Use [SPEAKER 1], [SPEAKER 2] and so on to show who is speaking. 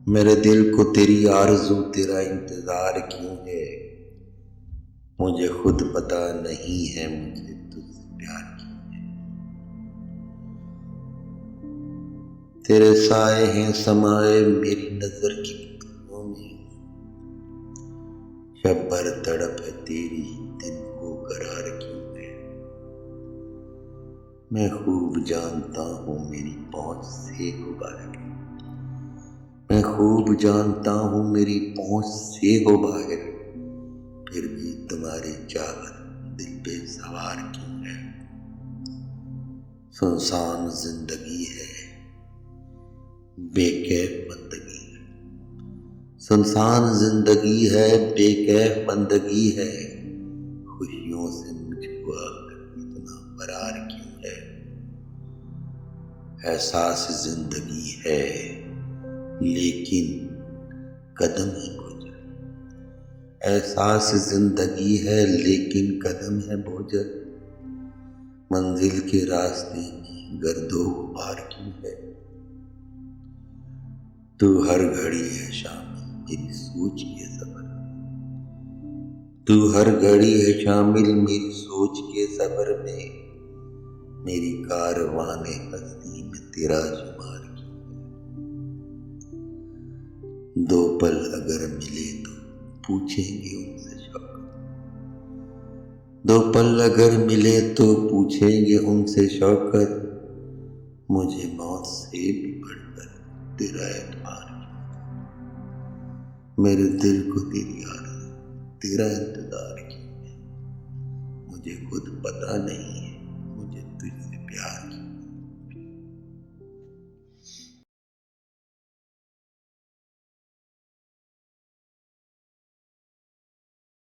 [SPEAKER 1] मेरे दिल को तेरी आरज़ू तेरा इंतज़ार क्यों है। मुझे खुद पता नहीं है मुझे तुझसे प्यार क्यों है। तेरे साए हैं समाए मेरी नज़र की पलकों में। शब भर तड़प है तेरी दिन को करार क्यों है। मैं खूब जानता हूँ मेरी पहुँच से हो बाहर। मैं खूब जानता हूँ मेरी पहुँच से हो बाहर। फिर भी तुम्हारी चाहत दिल पे सवार क्यों है। सुनसान जिंदगी है बेकैफ बंदगी है। सुनसान जिंदगी है बेकैफ बंदगी है। खुशियों से मुझको आकर इतना फरार क्यों है। एहसास जिंदगी है लेकिन कदम है बोझल। एहसास जिंदगी है लेकिन कदम है बोझल। मंजिल के रास्ते में गर्दो गुबार क्यों है। तू हर घड़ी है शामिल मेरी सोच के सफर। तू हर घड़ी है शामिल मेरी सोच के सफर में। मेरी कारवाने हस्ती में तेरा शुमार क्यों है। दो पल अगर मिले तो पूछेंगे उनसे शौकत। दो पल अगर मिले तो पूछेंगे उनसे शौकत। मुझे मौत से भी बढ़कर तेरा एतबार क्यों है। मेरे दिल को तेरी आरज़ू तेरा इंतज़ार क्यों है। मुझे खुद पता नहीं है